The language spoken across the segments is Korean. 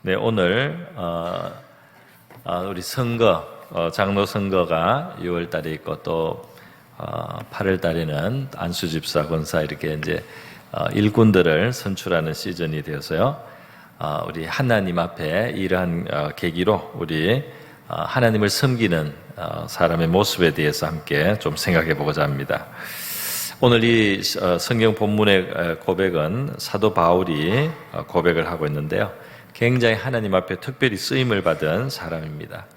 네, 오늘 우리 장로 선거가 6월 달에 있고 또 8월 달에는 안수집사, 권사 이렇게 이제 일꾼들을 선출하는 시즌이 되어서요. 우리 하나님 앞에 이러한 계기로 우리 하나님을 섬기는 사람의 모습에 대해서 함께 좀 생각해 보고자 합니다. 오늘 이 성경 본문의 고백은 사도 바울이 고백을 하고 있는데요. 굉장히 하나님 앞에 특별히 쓰임을 받은 사람입니다.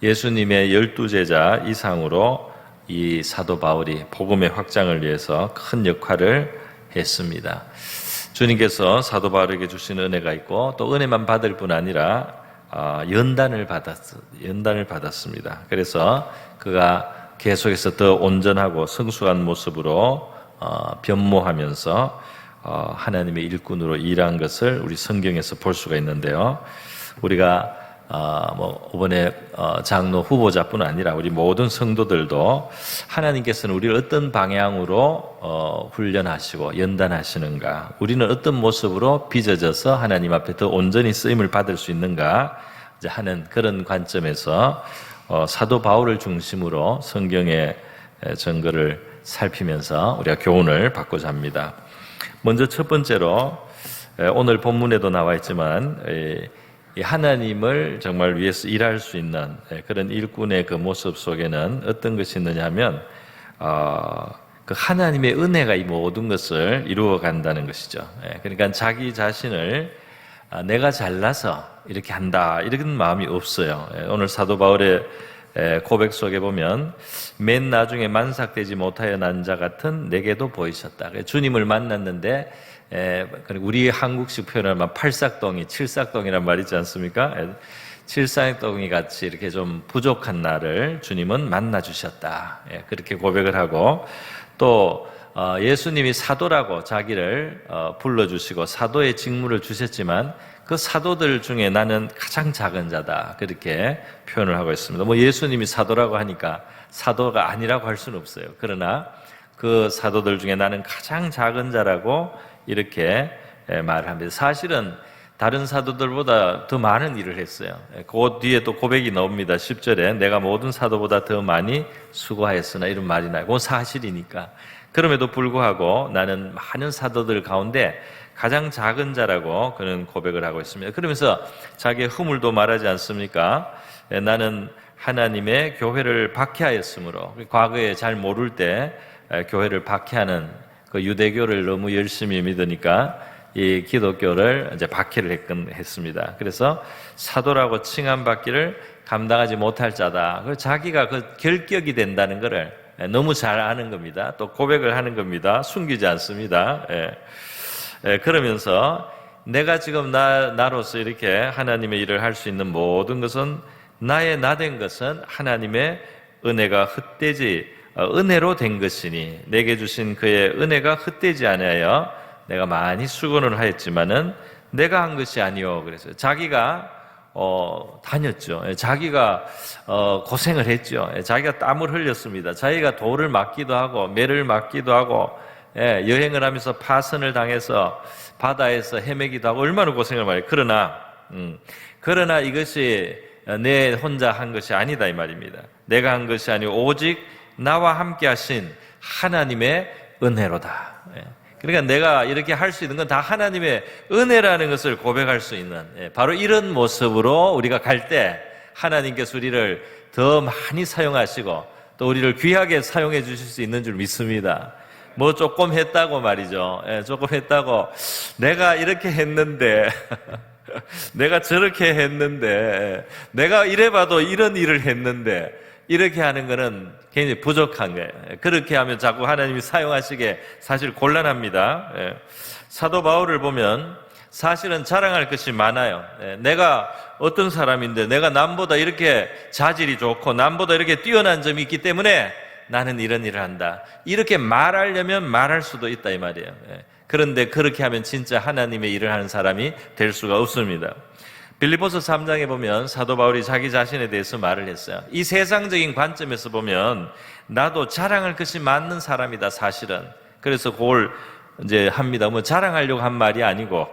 예수님의 12제자 이상으로 이 사도 바울이 복음의 확장을 위해서 큰 역할을 했습니다. 주님께서 사도 바울에게 주신 은혜가 있고 또 은혜만 받을 뿐 아니라 연단을 받았습니다. 그래서 그가 계속해서 더 온전하고 성숙한 모습으로 변모하면서 하나님의 일꾼으로 일한 것을 우리 성경에서 볼 수가 있는데요. 우리가 이번에 장로 후보자뿐 아니라 우리 모든 성도들도 하나님께서는 우리를 어떤 방향으로 훈련하시고 연단하시는가, 우리는 어떤 모습으로 빚어져서 하나님 앞에 더 온전히 쓰임을 받을 수 있는가 하는 그런 관점에서 사도 바울을 중심으로 성경의 증거를 살피면서 우리가 교훈을 받고자 합니다. 먼저 첫 번째로 오늘 본문에도 나와 있지만 하나님을 정말 위해서 일할 수 있는 그런 일꾼의 그 모습 속에는 어떤 것이 있느냐 하면 그 하나님의 은혜가 이 모든 것을 이루어 간다는 것이죠. 그러니까 자기 자신을 내가 잘나서 이렇게 한다 이런 마음이 없어요. 오늘 사도 바울의 고백 속에 보면 맨 나중에 만삭되지 못하여 난 자 같은 내게도 보이셨다. 주님을 만났는데 우리 한국식 표현하면 팔싹덩이, 칠싹덩이란 말 있지 않습니까? 칠싹덩이 같이 이렇게 좀 부족한 나를 주님은 만나주셨다. 그렇게 고백을 하고 또 예수님이 사도라고 자기를 불러주시고 사도의 직무를 주셨지만 그 사도들 중에 나는 가장 작은 자다. 그렇게 표현을 하고 있습니다. 예수님이 사도라고 하니까 사도가 아니라고 할 수는 없어요. 그러나 그 사도들 중에 나는 가장 작은 자라고 이렇게 말합니다. 사실은 다른 사도들보다 더 많은 일을 했어요. 그 뒤에 또 고백이 나옵니다. 10절에 내가 모든 사도보다 더 많이 수고하였으나 이런 말이 나요. 그건 사실이니까. 그럼에도 불구하고 나는 많은 사도들 가운데 가장 작은 자라고 그는 고백을 하고 있습니다. 그러면서 자기의 허물도 말하지 않습니까? 나는 하나님의 교회를 박해하였으므로, 과거에 잘 모를 때 교회를 박해하는 그 유대교를 너무 열심히 믿으니까 이 기독교를 이제 박해를 했습니다. 그래서 사도라고 칭함받기를 감당하지 못할 자다. 자기가 그 결격이 된다는 것을 너무 잘 아는 겁니다. 또 고백을 하는 겁니다. 숨기지 않습니다. 그러면서 내가 지금 나로서 이렇게 하나님의 일을 할 수 있는 모든 것은 나의 나된 것은 하나님의 은혜가 은혜로 된 것이니 내게 주신 그의 은혜가 헛되지 않아요. 내가 많이 수고는 하였지만은 내가 한 것이 아니요. 그래서 자기가 다녔죠. 자기가 고생을 했죠. 자기가 땀을 흘렸습니다. 자기가 돌을 맞기도 하고 매를 맞기도 하고 여행을 하면서 파선을 당해서 바다에서 헤매기도 하고 얼마나 고생을 많이 했어요. 그러나 이것이 내 혼자 한 것이 아니다 이 말입니다. 내가 한 것이 아니고 오직 나와 함께 하신 하나님의 은혜로다. 그러니까 내가 이렇게 할 수 있는 건 다 하나님의 은혜라는 것을 고백할 수 있는 바로 이런 모습으로 우리가 갈 때 하나님께서 우리를 더 많이 사용하시고 또 우리를 귀하게 사용해 주실 수 있는 줄 믿습니다. 조금 했다고 말이죠. 조금 했다고 내가 이렇게 했는데 내가 저렇게 했는데 내가 이래봐도 이런 일을 했는데 이렇게 하는 거는 굉장히 부족한 거예요. 그렇게 하면 자꾸 하나님이 사용하시기에 사실 곤란합니다. 사도 바울을 보면 사실은 자랑할 것이 많아요. 내가 어떤 사람인데 내가 남보다 이렇게 자질이 좋고 남보다 이렇게 뛰어난 점이 있기 때문에 나는 이런 일을 한다. 이렇게 말하려면 말할 수도 있다 이 말이에요. 그런데 그렇게 하면 진짜 하나님의 일을 하는 사람이 될 수가 없습니다. 빌립보서 3장에 보면 사도 바울이 자기 자신에 대해서 말을 했어요. 이 세상적인 관점에서 보면 나도 자랑할 것이 많은 사람이다 사실은. 그래서 그걸 이제 합니다. 자랑하려고 한 말이 아니고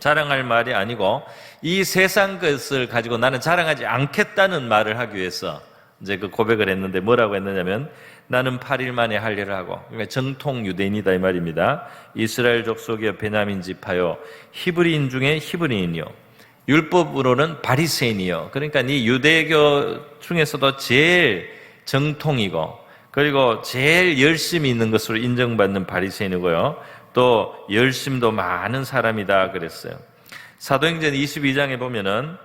자랑할 말이 아니고 이 세상 것을 가지고 나는 자랑하지 않겠다는 말을 하기 위해서 이제 그 고백을 했는데 뭐라고 했느냐면 나는 8일 만에 할례를 하고, 그러니까 정통 유대인이다 이 말입니다. 이스라엘 족속이여 베냐민 지파요 히브리인 중에 히브리인이요 율법으로는 바리새인이요. 그러니까 이 유대교 중에서도 제일 정통이고 그리고 제일 열심히 있는 것으로 인정받는 바리새인이고요. 또 열심도 많은 사람이다 그랬어요. 사도행전 22장에 보면은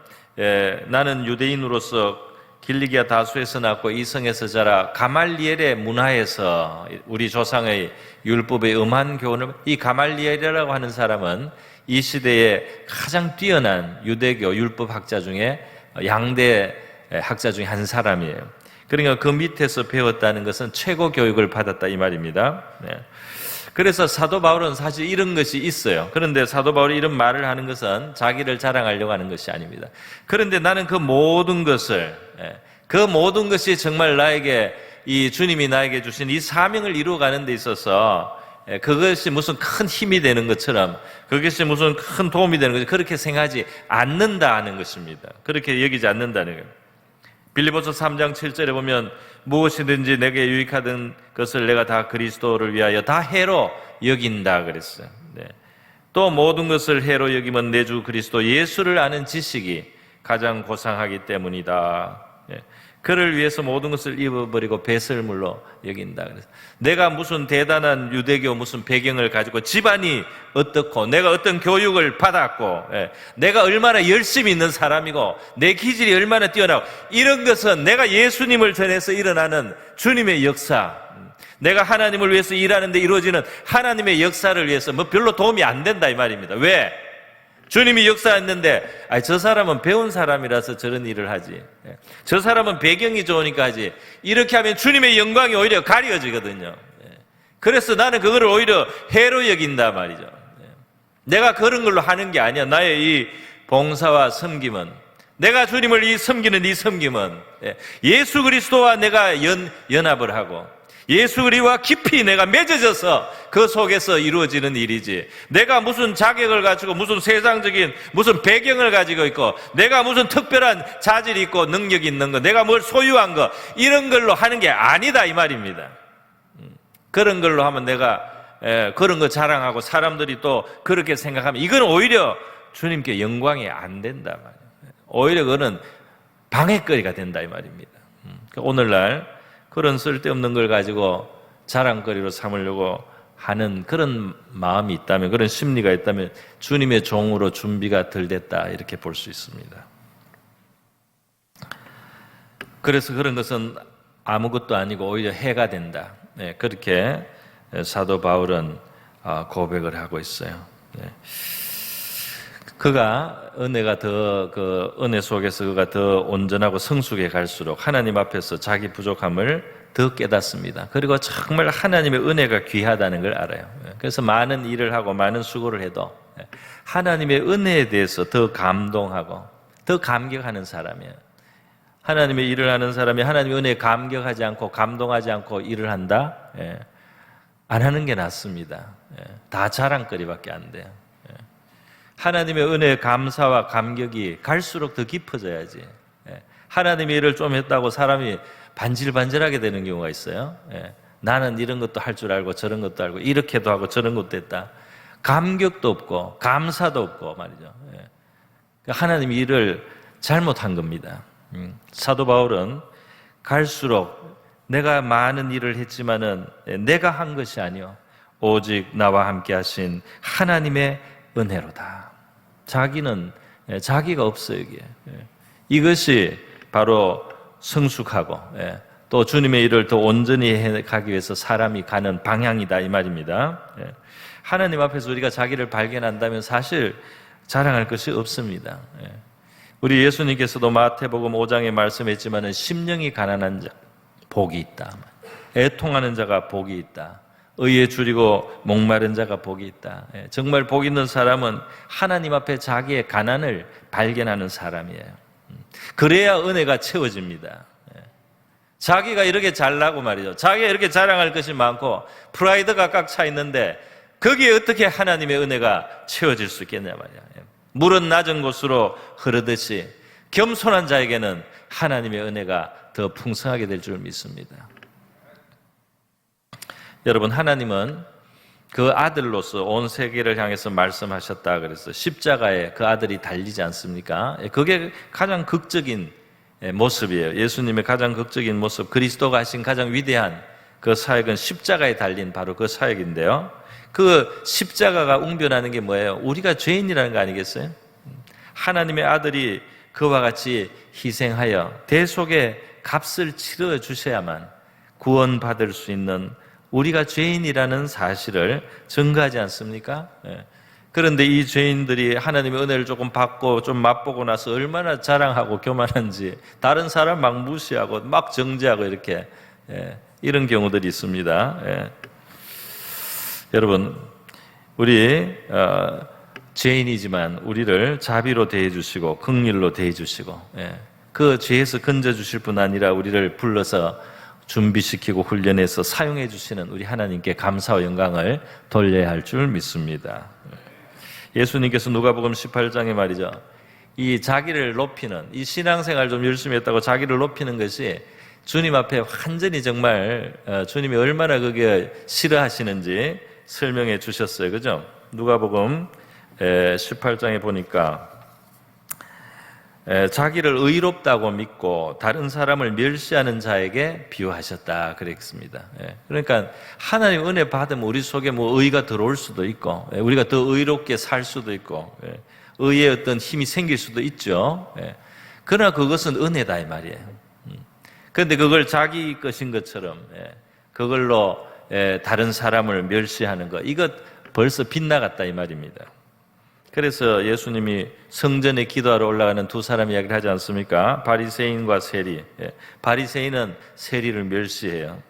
나는 유대인으로서 길리기아 다수에서 낳고 이성에서 자라 가말리엘의 문화에서 우리 조상의 율법의 음한 교훈을, 이 가말리엘이라고 하는 사람은 이 시대에 가장 뛰어난 유대교 율법 학자 중에 양대 학자 중에 한 사람이에요. 그러니까 그 밑에서 배웠다는 것은 최고 교육을 받았다 이 말입니다. 그래서 사도 바울은 사실 이런 것이 있어요. 그런데 사도 바울이 이런 말을 하는 것은 자기를 자랑하려고 하는 것이 아닙니다. 그런데 나는 그 모든 것이 정말 나에게 이 주님이 나에게 주신 이 사명을 이루어가는 데 있어서 그것이 무슨 큰 힘이 되는 것처럼, 그것이 무슨 큰 도움이 되는 것처럼 그렇게 생각하지 않는다 하는 것입니다. 그렇게 여기지 않는다는 거예요. 빌립보서 3장 7절에 보면 무엇이든지 내게 유익하던 것을 내가 다 그리스도를 위하여 다 해로 여긴다 그랬어요. 또 모든 것을 해로 여기면 내 주 그리스도 예수를 아는 지식이 가장 고상하기 때문이다. 그를 위해서 모든 것을 입어버리고 배설물로 여긴다. 그래서 내가 무슨 대단한 유대교 무슨 배경을 가지고 집안이 어떻고 내가 어떤 교육을 받았고 내가 얼마나 열심히 있는 사람이고 내 기질이 얼마나 뛰어나고 이런 것은 내가 예수님을 전해서 일어나는 주님의 역사, 내가 하나님을 위해서 일하는데 이루어지는 하나님의 역사를 위해서 뭐 별로 도움이 안 된다 이 말입니다. 왜? 주님이 역사했는데 저 사람은 배운 사람이라서 저런 일을 하지, 저 사람은 배경이 좋으니까 하지, 이렇게 하면 주님의 영광이 오히려 가려지거든요. 그래서 나는 그거를 오히려 해로 여긴다 말이죠. 내가 그런 걸로 하는 게 아니야. 나의 이 봉사와 섬김은, 내가 주님을 섬기는 이 섬김은 예수 그리스도와 내가 연합을 하고 예수 그리스도와 깊이 내가 맺어져서 그 속에서 이루어지는 일이지, 내가 무슨 자격을 가지고 무슨 세상적인 무슨 배경을 가지고 있고 내가 무슨 특별한 자질이 있고 능력이 있는 거, 내가 뭘 소유한 거, 이런 걸로 하는 게 아니다 이 말입니다. 그런 걸로 하면 내가 그런 거 자랑하고 사람들이 또 그렇게 생각하면 이건 오히려 주님께 영광이 안 된다 말이에요. 오히려 그거는 방해거리가 된다 이 말입니다. 오늘날 그런 쓸데없는 걸 가지고 자랑거리로 삼으려고 하는 그런 마음이 있다면, 그런 심리가 있다면 주님의 종으로 준비가 덜 됐다 이렇게 볼 수 있습니다. 그래서 그런 것은 아무것도 아니고 오히려 해가 된다. 그렇게 사도 바울은 고백을 하고 있어요. 그가 은혜가 그 은혜 속에서 그가 더 온전하고 성숙해 갈수록 하나님 앞에서 자기 부족함을 더 깨닫습니다. 그리고 정말 하나님의 은혜가 귀하다는 걸 알아요. 그래서 많은 일을 하고 많은 수고를 해도 하나님의 은혜에 대해서 더 감동하고 더 감격하는 사람이에요. 하나님의 일을 하는 사람이 하나님의 은혜에 감격하지 않고 감동하지 않고 일을 한다? 안 하는 게 낫습니다. 다 자랑거리밖에 안 돼요. 하나님의 은혜에 감사와 감격이 갈수록 더 깊어져야지. 하나님의 일을 좀 했다고 사람이 반질반질하게 되는 경우가 있어요. 나는 이런 것도 할 줄 알고 저런 것도 알고 이렇게도 하고 저런 것도 했다. 감격도 없고 감사도 없고 말이죠. 하나님의 일을 잘못한 겁니다. 사도 바울은 갈수록 내가 많은 일을 했지만은 내가 한 것이 아니요 오직 나와 함께 하신 하나님의 은혜로다. 자기는 자기가 없어요. 이게 이것이 바로 성숙하고 또 주님의 일을 더 온전히 해가기 위해서 사람이 가는 방향이다 이 말입니다. 하나님 앞에서 우리가 자기를 발견한다면 사실 자랑할 것이 없습니다. 우리 예수님께서도 마태복음 5장에 말씀했지만은 심령이 가난한 자 복이 있다. 애통하는 자가 복이 있다. 의에 줄이고 목마른 자가 복이 있다. 정말 복 있는 사람은 하나님 앞에 자기의 가난을 발견하는 사람이에요. 그래야 은혜가 채워집니다. 자기가 이렇게 잘나고 말이죠. 자기가 이렇게 자랑할 것이 많고 프라이드가 꽉 차 있는데 거기에 어떻게 하나님의 은혜가 채워질 수 있겠냐 말이야. 물은 낮은 곳으로 흐르듯이 겸손한 자에게는 하나님의 은혜가 더 풍성하게 될 줄 믿습니다. 여러분, 하나님은 그 아들로서 온 세계를 향해서 말씀하셨다 그래서 십자가에 그 아들이 달리지 않습니까? 그게 가장 극적인 모습이에요. 예수님의 가장 극적인 모습, 그리스도가 하신 가장 위대한 그 사역은 십자가에 달린 바로 그 사역인데요. 그 십자가가 웅변하는 게 뭐예요? 우리가 죄인이라는 거 아니겠어요? 하나님의 아들이 그와 같이 희생하여 대속의 값을 치러 주셔야만 구원받을 수 있는 우리가 죄인이라는 사실을 증거하지 않습니까? 그런데 이 죄인들이 하나님의 은혜를 조금 받고 좀 맛보고 나서 얼마나 자랑하고 교만한지 다른 사람 막 무시하고 막 정죄하고 이렇게 이런 경우들이 있습니다. 여러분, 우리 죄인이지만 우리를 자비로 대해주시고 긍휼로 대해주시고 그 죄에서 건져주실 뿐 아니라 우리를 불러서 준비시키고 훈련해서 사용해 주시는 우리 하나님께 감사와 영광을 돌려야 할 줄 믿습니다. 예수님께서 누가복음 18장에 말이죠, 이 자기를 높이는, 이 신앙생활 좀 열심히 했다고 자기를 높이는 것이 주님 앞에 완전히 정말 주님이 얼마나 그게 싫어하시는지 설명해 주셨어요. 그죠? 누가복음 18장에 보니까 자기를 의롭다고 믿고 다른 사람을 멸시하는 자에게 비유하셨다 그랬습니다. 그러니까 하나님 은혜 받으면 우리 속에 뭐 의가 들어올 수도 있고 우리가 더 의롭게 살 수도 있고 의의 어떤 힘이 생길 수도 있죠. 그러나 그것은 은혜다 이 말이에요. 그런데 그걸 자기 것인 것처럼 그걸로 다른 사람을 멸시하는 것, 이것 벌써 빗나갔다 이 말입니다. 그래서 예수님이 성전에 기도하러 올라가는 두 사람 이야기를 하지 않습니까? 바리새인과 세리. 바리새인은 세리를 멸시해요.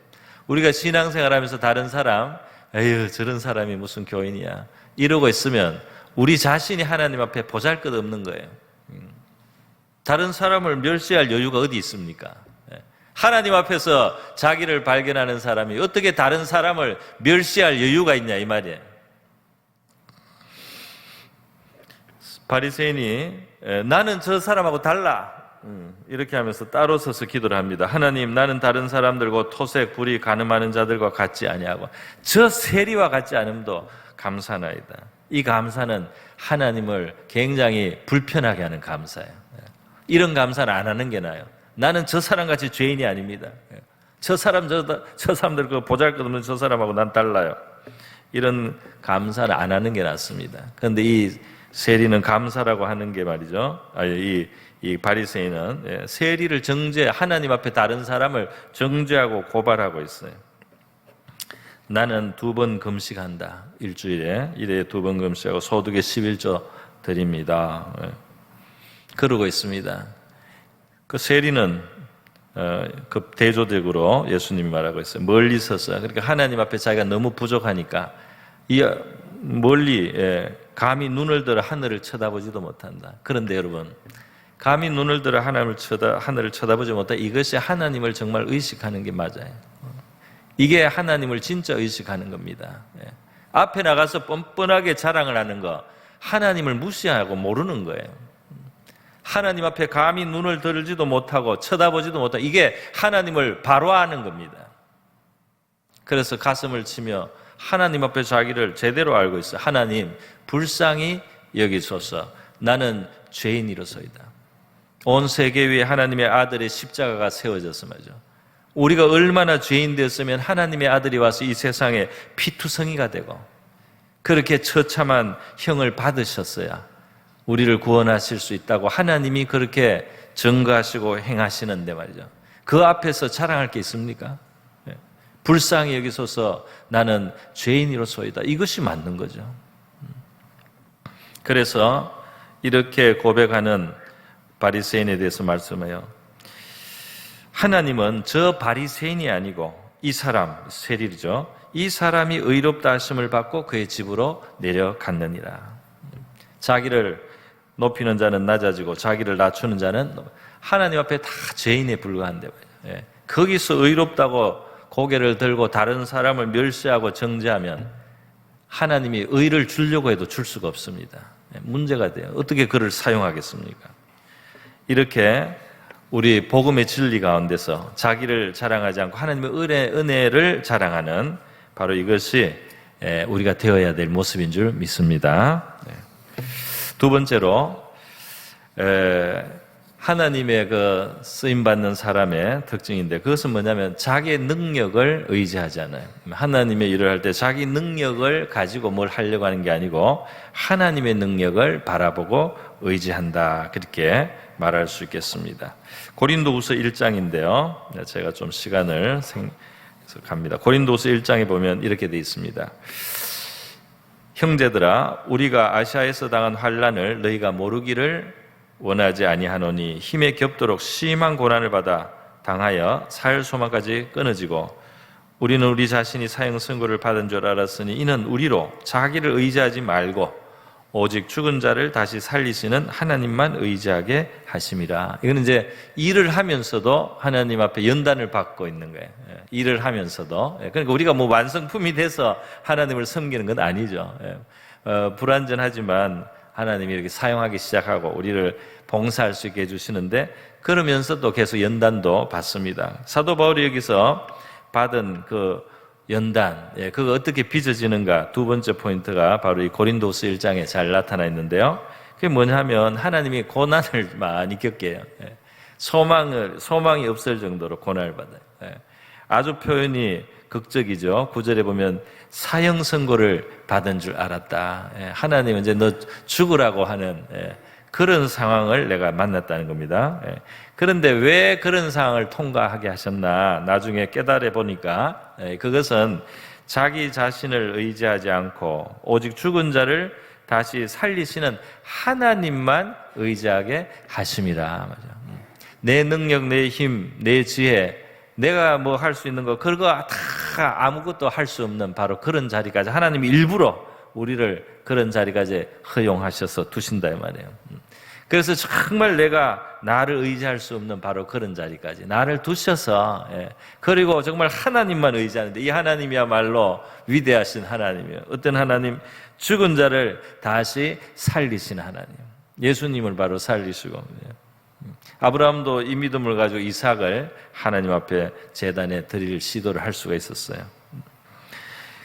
우리가 신앙생활하면서 다른 사람, 에휴 저런 사람이 무슨 교인이야 이러고 있으면 우리 자신이 하나님 앞에 보잘것없는 거예요. 다른 사람을 멸시할 여유가 어디 있습니까? 하나님 앞에서 자기를 발견하는 사람이 어떻게 다른 사람을 멸시할 여유가 있냐 이 말이에요. 바리새인이 나는 저 사람하고 달라 이렇게 하면서 따로 서서 기도를 합니다. 하나님, 나는 다른 사람들과 토색, 불의, 가늠하는 자들과 같지 아니하고 저 세리와 같지 않음도 감사나이다. 이 감사는 하나님을 굉장히 불편하게 하는 감사예요. 이런 감사는 안 하는 게 나아요. 나는 저 사람같이 죄인이 아닙니다. 저 사람들 그 보잘것없는 저 사람하고 난 달라요. 이런 감사를 안 하는 게 낫습니다. 그런데 이 세리는 감사라고 하는 게 말이죠. 이 바리새인은 세리를 하나님 앞에 다른 사람을 정죄하고 고발하고 있어요. 나는 2번 금식한다. 일주일에 2번 금식하고 소득의 11조 드립니다. 그러고 있습니다. 그 세리는 그 대조적으로 예수님이 말하고 있어요. 멀리 서서, 그러니까 하나님 앞에 자기가 너무 부족하니까 멀리 감히 눈을 들어 하늘을 쳐다보지도 못한다. 그런데 여러분, 감히 눈을 들어 하늘을 쳐다보지 못한다. 이것이 하나님을 정말 의식하는 게 맞아요. 이게 하나님을 진짜 의식하는 겁니다. 앞에 나가서 뻔뻔하게 자랑을 하는 거, 하나님을 무시하고 모르는 거예요. 하나님 앞에 감히 눈을 들지도 못하고 쳐다보지도 못하고, 이게 하나님을 바로하는 겁니다. 그래서 가슴을 치며 하나님 앞에 자기를 제대로 알고 있어요. 하나님, 불쌍히 여기소서. 나는 죄인이로소이다. 온 세계 위에 하나님의 아들의 십자가가 세워졌어 말이죠. 우리가 얼마나 죄인 되었으면 하나님의 아들이 와서 이 세상에 피투성이가 되고 그렇게 처참한 형을 받으셨어야 우리를 구원하실 수 있다고 하나님이 그렇게 증거하시고 행하시는데 말이죠. 그 앞에서 자랑할 게 있습니까? 불쌍히 여기소서. 나는 죄인이로소이다. 이것이 맞는 거죠. 그래서 이렇게 고백하는 바리새인에 대해서 말씀해요. 하나님은 저 바리새인이 아니고 이 사람, 세리죠. 이 사람이 의롭다 하심을 받고 그의 집으로 내려갔느니라. 자기를 높이는 자는 낮아지고 자기를 낮추는 자는 하나님 앞에 다 죄인에 불과한데 거기서 의롭다고 고개를 들고 다른 사람을 멸시하고 정죄하면 하나님이 의를 주려고 해도 줄 수가 없습니다. 문제가 돼요. 어떻게 그를 사용하겠습니까? 이렇게 우리 복음의 진리 가운데서 자기를 자랑하지 않고 하나님의 은혜를 자랑하는 바로 이것이 우리가 되어야 될 모습인 줄 믿습니다. 두 번째로 하나님의 그 쓰임받는 사람의 특징인데, 그것은 뭐냐면 자기의 능력을 의지하지 않아요. 하나님의 일을 할 때 자기 능력을 가지고 뭘 하려고 하는 게 아니고 하나님의 능력을 바라보고 의지한다, 그렇게 말할 수 있겠습니다. 고린도후서 1장인데요. 제가 좀 시간을 갑니다. 고린도후서 1장에 보면 이렇게 되어 있습니다. 형제들아, 우리가 아시아에서 당한 환난을 너희가 모르기를 원하지 아니하노니 힘에 겹도록 심한 고난을 받아 당하여 살 소망까지 끊어지고, 우리는 우리 자신이 사형 선고를 받은 줄 알았으니 이는 우리로 자기를 의지하지 말고 오직 죽은 자를 다시 살리시는 하나님만 의지하게 하심이라. 이거는 이제 일을 하면서도 하나님 앞에 연단을 받고 있는 거예요. 일을 하면서도. 그러니까 우리가 뭐 완성품이 돼서 하나님을 섬기는 건 아니죠. 불완전하지만 하나님이 이렇게 사용하기 시작하고 우리를 봉사할 수 있게 해주시는데, 그러면서도 계속 연단도 받습니다. 사도 바울이 여기서 받은 그 연단, 그거 어떻게 빚어지는가, 두 번째 포인트가 바로 이 고린도서 1장에 잘 나타나 있는데요. 그게 뭐냐면 하나님이 고난을 많이 겪게 해요. 소망이 없을 정도로 고난을 받아요. 아주 표현이 극적이죠. 9절에 보면 사형 선고를 받은 줄 알았다. 하나님은 이제 너 죽으라고 하는 그런 상황을 내가 만났다는 겁니다. 그런데 왜 그런 상황을 통과하게 하셨나, 나중에 깨달아 보니까 그것은 자기 자신을 의지하지 않고 오직 죽은 자를 다시 살리시는 하나님만 의지하게 하심이라. 내 능력, 내 힘, 내 지혜, 내가 뭐 할 수 있는 거, 그거 다 아무것도 할 수 없는 바로 그런 자리까지 하나님이 일부러 우리를 그런 자리까지 허용하셔서 두신다 이 말이에요. 그래서 정말 내가 나를 의지할 수 없는 바로 그런 자리까지 나를 두셔서, 그리고 정말 하나님만 의지하는데, 이 하나님이야말로 위대하신 하나님이에요. 어떤 하나님? 죽은 자를 다시 살리신 하나님. 예수님을 바로 살리시고, 아브라함도 이 믿음을 가지고 이삭을 하나님 앞에 제단에 드릴 시도를 할 수가 있었어요.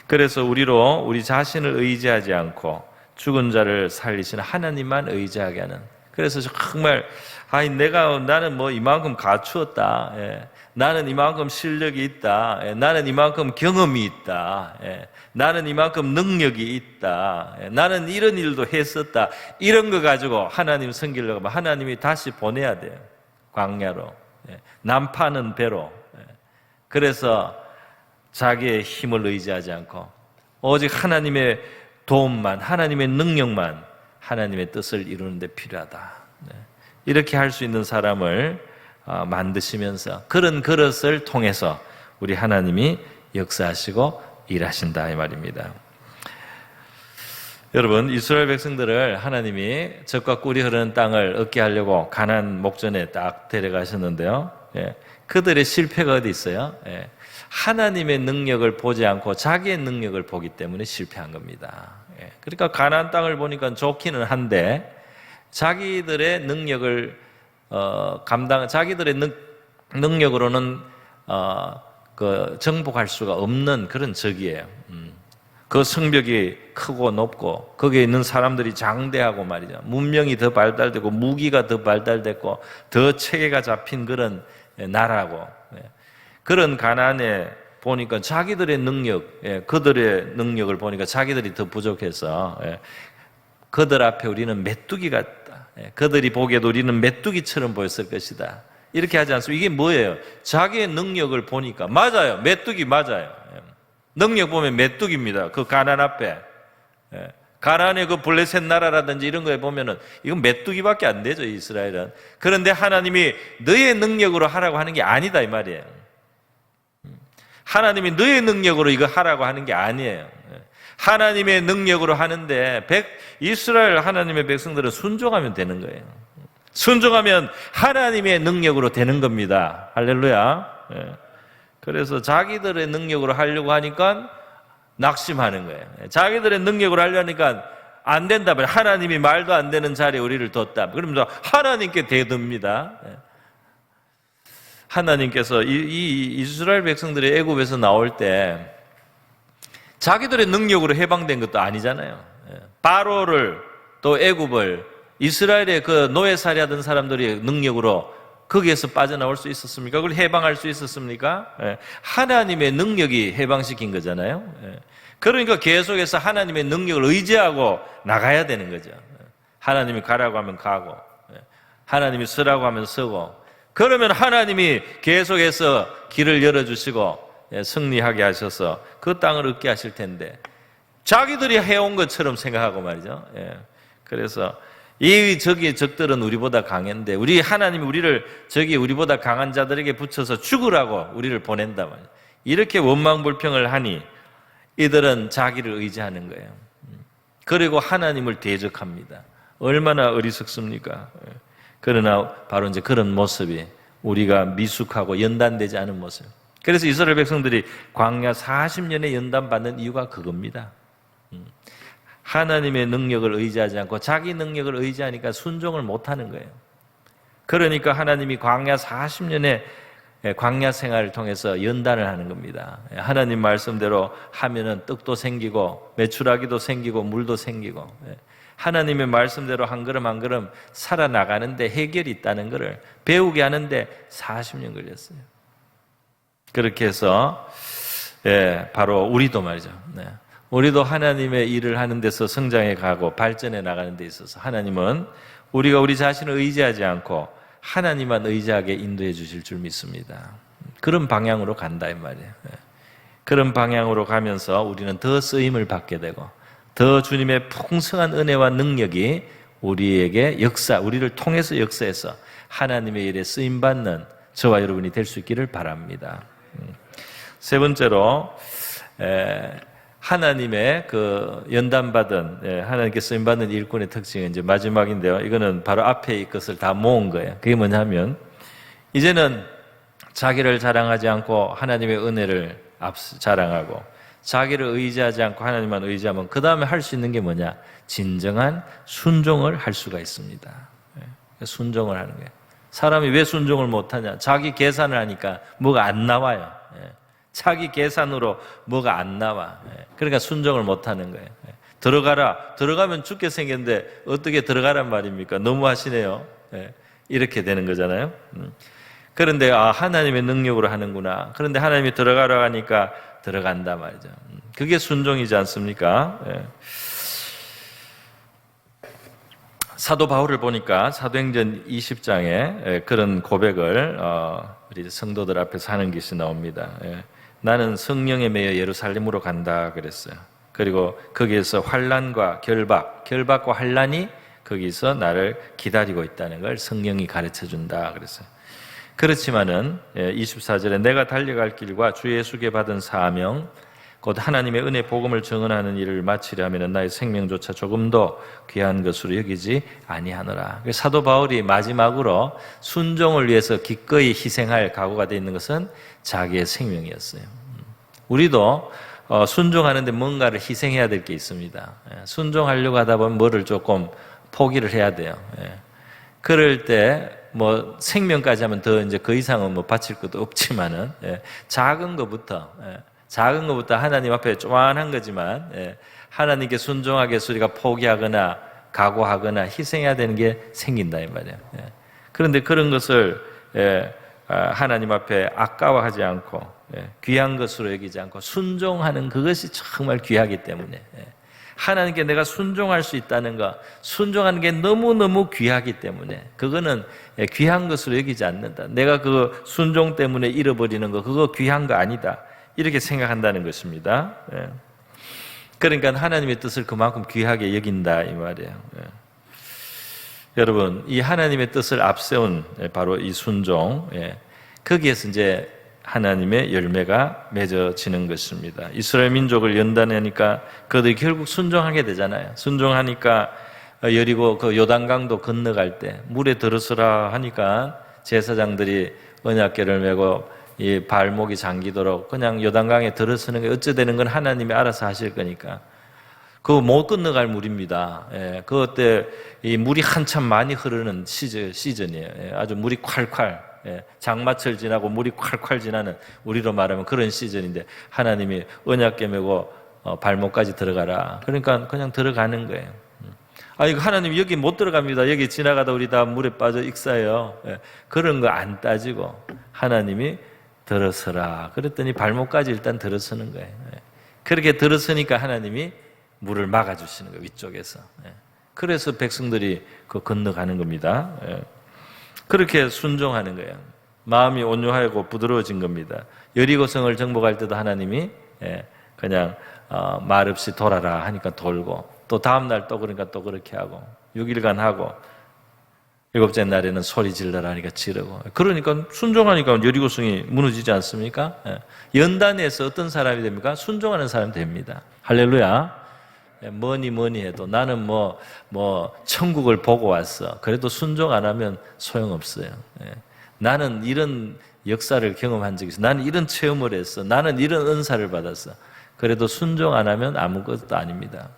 그래서 우리 자신을 의지하지 않고 죽은 자를 살리시는 하나님만 의지하게 하는, 그래서 정말 나는 뭐 이만큼 갖추었다, 나는 이만큼 실력이 있다, 나는 이만큼 경험이 있다, 나는 이만큼 능력이 있다, 나는 이런 일도 했었다, 이런 거 가지고 하나님 섬기려고 하면 하나님이 다시 보내야 돼요. 광야로, 남파는 배로. 그래서 자기의 힘을 의지하지 않고 오직 하나님의 도움만, 하나님의 능력만, 하나님의 뜻을 이루는 데 필요하다. 이렇게 할 수 있는 사람을 만드시면서 그런 그릇을 통해서 우리 하나님이 역사하시고 일하신다 이 말입니다. 여러분, 이스라엘 백성들을 하나님이 젖과 꿀이 흐르는 땅을 얻게 하려고 가나안 목전에 딱 데려가셨는데요. 그들의 실패가 어디 있어요? 하나님의 능력을 보지 않고 자기의 능력을 보기 때문에 실패한 겁니다. 그러니까 가나안 땅을 보니까 좋기는 한데 자기들의 능력을 자기들의 능력으로는 정복할 수가 없는 그런 적이에요. 그 성벽이 크고 높고 거기에 있는 사람들이 장대하고 말이죠. 문명이 더 발달되고 무기가 더 발달됐고 더 체계가 잡힌 그런 나라고, 그런 가나안에 보니까 자기들의 능력, 그들의 능력을 보니까 자기들이 더 부족해서 그들 앞에 우리는 메뚜기 같다, 그들이 보기에도 우리는 메뚜기처럼 보였을 것이다, 이렇게 하지 않습니까? 이게 뭐예요? 자기의 능력을 보니까 맞아요. 메뚜기 맞아요. 능력 보면 메뚜기입니다. 그 가나안 앞에. 가나안의 그 블레셋 나라라든지 이런 거에 보면은 이건 메뚜기밖에 안 되죠, 이스라엘은. 그런데 하나님이 너의 능력으로 하라고 하는 게 아니다 이 말이에요. 하나님이 너의 능력으로 이거 하라고 하는 게 아니에요. 하나님의 능력으로 하는데 이스라엘 하나님의 백성들은 순종하면 되는 거예요. 순종하면 하나님의 능력으로 되는 겁니다. 할렐루야. 그래서 자기들의 능력으로 하려고 하니까 낙심하는 거예요. 자기들의 능력으로 하려니까 안 된다. 하나님이 말도 안 되는 자리에 우리를 뒀다. 그러면서 하나님께 대듭니다. 하나님께서 이 이스라엘 백성들이 애굽에서 나올 때 자기들의 능력으로 해방된 것도 아니잖아요. 바로를 또 애굽을 이스라엘의 그 노예살이하던 사람들이 능력으로 거기에서 빠져나올 수 있었습니까? 그걸 해방할 수 있었습니까? 하나님의 능력이 해방시킨 거잖아요. 그러니까 계속해서 하나님의 능력을 의지하고 나가야 되는 거죠. 하나님이 가라고 하면 가고, 하나님이 서라고 하면 서고, 그러면 하나님이 계속해서 길을 열어주시고 승리하게 하셔서 그 땅을 얻게 하실 텐데 자기들이 해온 것처럼 생각하고 말이죠. 그래서 저기 적들은 우리보다 강했는데 우리 하나님이 우리를 저기 우리보다 강한 자들에게 붙여서 죽으라고 우리를 보낸다 말이에요. 이렇게 원망불평을 하니 이들은 자기를 의지하는 거예요. 그리고 하나님을 대적합니다. 얼마나 어리석습니까? 그러나 바로 이제 그런 모습이 우리가 미숙하고 연단되지 않은 모습. 그래서 이스라엘 백성들이 광야 40년에 연단받는 이유가 그겁니다. 하나님의 능력을 의지하지 않고 자기 능력을 의지하니까 순종을 못하는 거예요. 그러니까 하나님이 광야 40년의 광야 생활을 통해서 연단을 하는 겁니다. 하나님 말씀대로 하면은 떡도 생기고 메추라기도 생기고 물도 생기고 하나님의 말씀대로 한 걸음 한 걸음 살아나가는데 해결이 있다는 것을 배우게 하는데 40년 걸렸어요. 그렇게 해서 바로 우리도 말이죠. 우리도 하나님의 일을 하는 데서 성장해 가고 발전해 나가는 데 있어서 하나님은 우리가 우리 자신을 의지하지 않고 하나님만 의지하게 인도해 주실 줄 믿습니다. 그런 방향으로 간다 이 말이에요. 그런 방향으로 가면서 우리는 더 쓰임을 받게 되고 더 주님의 풍성한 은혜와 능력이 우리에게 우리를 통해서 역사해서 하나님의 일에 쓰임받는 저와 여러분이 될 수 있기를 바랍니다. 세 번째로 하나님의 그 연단받은 하나님께 쓰임받는 일꾼의 특징은 이제 마지막인데요. 이거는 바로 앞에 것을 다 모은 거예요. 그게 뭐냐면 이제는 자기를 자랑하지 않고 하나님의 은혜를 자랑하고 자기를 의지하지 않고 하나님만 의지하면 그 다음에 할 수 있는 게 뭐냐? 진정한 순종을 할 수가 있습니다. 순종을 하는 거예요. 사람이 왜 순종을 못하냐? 자기 계산을 하니까 뭐가 안 나와요. 자기 계산으로 뭐가 안 나와. 그러니까 순종을 못하는 거예요. 들어가면 죽게 생겼는데 어떻게 들어가란 말입니까? 너무 하시네요. 이렇게 되는 거잖아요. 그런데 하나님의 능력으로 하는구나. 그런데 하나님이 들어가라고 하니까 들어간다 말이죠. 그게 순종이지 않습니까? 사도 바울을 보니까 사도행전 20장에 그런 고백을 우리 성도들 앞에서 하는 것이 나옵니다. 나는 성령에 매여 예루살렘으로 간다 그랬어요. 그리고 거기에서 환난과 결박과 환난이 거기서 나를 기다리고 있다는 걸 성령이 가르쳐준다 그랬어요. 그렇지만은 24절에 내가 달려갈 길과 주 예수께 받은 사명 곧 하나님의 은혜 복음을 증언하는 일을 마치려면 나의 생명조차 조금도 귀한 것으로 여기지 아니하노라. 사도 바울이 마지막으로 순종을 위해서 기꺼이 희생할 각오가 되어 있는 것은 자기의 생명이었어요. 우리도 순종하는데 뭔가를 희생해야 될 게 있습니다. 순종하려고 하다 보면 뭐를 조금 포기를 해야 돼요. 그럴 때 생명까지 하면 더 이제 그 이상은 바칠 것도 없지만은 작은 것부터 하나님 앞에 조만한 거지만 하나님께 순종하기 위해서 우리가 포기하거나 각오하거나 희생해야 되는 게 생긴다 이 말이에요. 그런데 그런 것을 하나님 앞에 아까워하지 않고 귀한 것으로 여기지 않고 순종하는 그것이 정말 귀하기 때문에 하나님께 내가 순종할 수 있다는 것, 순종하는 게 너무너무 귀하기 때문에 그거는 귀한 것으로 여기지 않는다. 내가 그 순종 때문에 잃어버리는 거 그거 귀한 거 아니다. 이렇게 생각한다는 것입니다. 그러니까 하나님의 뜻을 그만큼 귀하게 여긴다 이 말이에요. 여러분, 이 하나님의 뜻을 앞세운 바로 이 순종, 거기에서 이제 하나님의 열매가 맺어지는 것입니다. 이스라엘 민족을 연단하니까 그들이 결국 순종하게 되잖아요. 순종하니까 여리고 그 요단강도 건너갈 때 물에 들어서라 하니까 제사장들이 언약궤를 메고 이 발목이 잠기도록 그냥 요단강에 들어서는 게 어찌 되는 건 하나님이 알아서 하실 거니까. 그거 못 건너갈 물입니다. 예, 그때 이 물이 한참 많이 흐르는 시즌이에요. 예, 아주 물이 콸콸. 예, 장마철 지나고 물이 콸콸 지나는, 우리로 말하면 그런 시즌인데 하나님이 언약 깨매고 발목까지 들어가라. 그러니까 그냥 들어가는 거예요. 이거 하나님 여기 못 들어갑니다. 여기 지나가다 우리 다 물에 빠져 익사해요. 예, 그런 거 안 따지고 하나님이 들어서라. 그랬더니 발목까지 일단 들어서는 거예요. 예, 그렇게 들어서니까 하나님이 물을 막아주시는 거예요, 위쪽에서. 예, 그래서 백성들이 그 건너가는 겁니다. 예, 그렇게 순종하는 거예요. 마음이 온유하고 부드러워진 겁니다. 여리고성을 정복할 때도 하나님이 그냥 말없이 돌아라 하니까 돌고, 또 다음날 또 그러니까 또 그렇게 하고, 6일간 하고, 7째 날에는 소리 질러라 하니까 지르고. 그러니까 순종하니까 여리고성이 무너지지 않습니까? 연단에서 어떤 사람이 됩니까? 순종하는 사람이 됩니다. 할렐루야. 뭐니 해도 나는 뭐 천국을 보고 왔어. 그래도 순종 안 하면 소용없어요. 나는 이런 역사를 경험한 적이 있어. 나는 이런 체험을 했어. 나는 이런 은사를 받았어. 그래도 순종 안 하면 아무것도 아닙니다.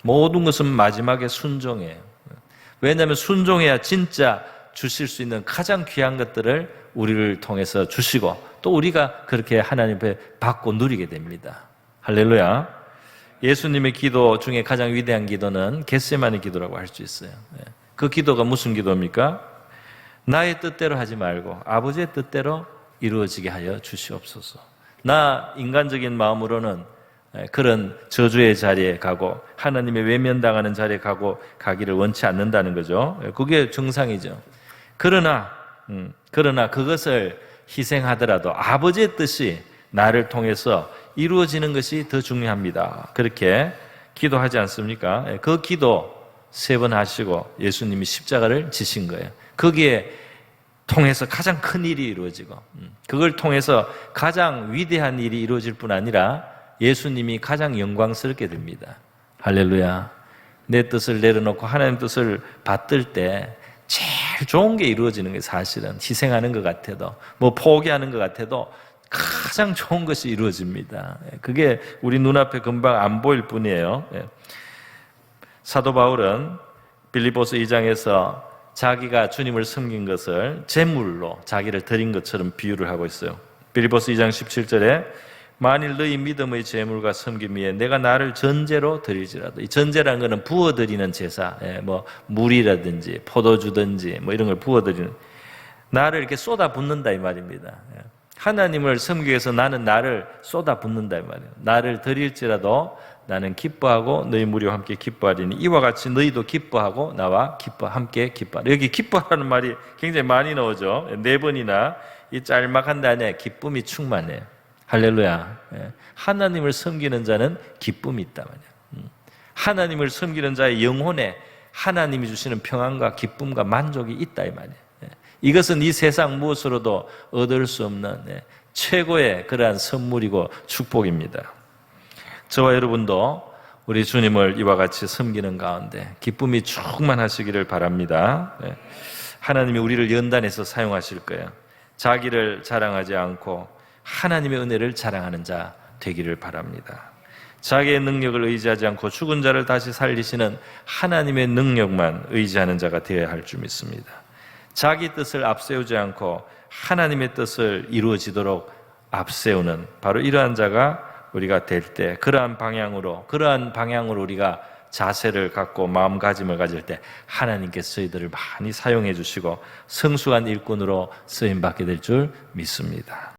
모든 것은 마지막에 순종해요. 왜냐하면 순종해야 진짜 주실 수 있는 가장 귀한 것들을 우리를 통해서 주시고, 또 우리가 그렇게 하나님 앞에 받고 누리게 됩니다. 할렐루야. 예수님의 기도 중에 가장 위대한 기도는 겟세마네 기도라고 할 수 있어요. 그 기도가 무슨 기도입니까? 나의 뜻대로 하지 말고 아버지의 뜻대로 이루어지게 하여 주시옵소서. 나 인간적인 마음으로는 그런 저주의 자리에 가고 하나님의 외면당하는 자리에 가기를 원치 않는다는 거죠. 그게 정상이죠. 그러나 그것을 희생하더라도 아버지의 뜻이 나를 통해서 이루어지는 것이 더 중요합니다. 그렇게 기도하지 않습니까? 그 기도 3번 하시고 예수님이 십자가를 지신 거예요. 거기에 통해서 가장 큰 일이 이루어지고, 그걸 통해서 가장 위대한 일이 이루어질 뿐 아니라 예수님이 가장 영광스럽게 됩니다. 할렐루야. 내 뜻을 내려놓고 하나님 뜻을 받들 때 제일 좋은 게 이루어지는 게, 사실은 희생하는 것 같아도 포기하는 것 같아도 가장 좋은 것이 이루어집니다. 그게 우리 눈앞에 금방 안 보일 뿐이에요. 사도 바울은 빌립보서 2장에서 자기가 주님을 섬긴 것을 제물로 자기를 드린 것처럼 비유를 하고 있어요. 빌립보서 2장 17절에 만일 너희 믿음의 제물과 섬김 위에 내가 나를 전제로 드릴지라도, 이 전제라는 것은 부어드리는 제사, 물이라든지 포도주든지 이런 걸 부어드리는, 나를 이렇게 쏟아붓는다 이 말입니다. 하나님을 섬기기 위해서 나는 나를 쏟아붓는다 이 말이에요. 나를 드릴지라도 나는 기뻐하고 너희 무리와 함께 기뻐하리니 이와 같이 너희도 기뻐하고 나와 함께 기뻐하라. 여기 기뻐하라는 말이 굉장히 많이 나오죠. 4번이나 이 짤막한 단에 기쁨이 충만해요. 할렐루야. 하나님을 섬기는 자는 기쁨이 있다 말이에요. 하나님을 섬기는 자의 영혼에 하나님이 주시는 평안과 기쁨과 만족이 있다 이 말이에요. 이것은 이 세상 무엇으로도 얻을 수 없는 최고의 그러한 선물이고 축복입니다. 저와 여러분도 우리 주님을 이와 같이 섬기는 가운데 기쁨이 충만하시기를 바랍니다. 하나님이 우리를 연단해서 사용하실 거예요. 자기를 자랑하지 않고 하나님의 은혜를 자랑하는 자 되기를 바랍니다. 자기의 능력을 의지하지 않고 죽은 자를 다시 살리시는 하나님의 능력만 의지하는 자가 되어야 할 줄 믿습니다. 자기 뜻을 앞세우지 않고 하나님의 뜻을 이루어지도록 앞세우는 바로 이러한 자가 우리가 될 때, 그러한 방향으로 우리가 자세를 갖고 마음가짐을 가질 때 하나님께서 저희들을 많이 사용해 주시고 성숙한 일꾼으로 쓰임받게 될 줄 믿습니다.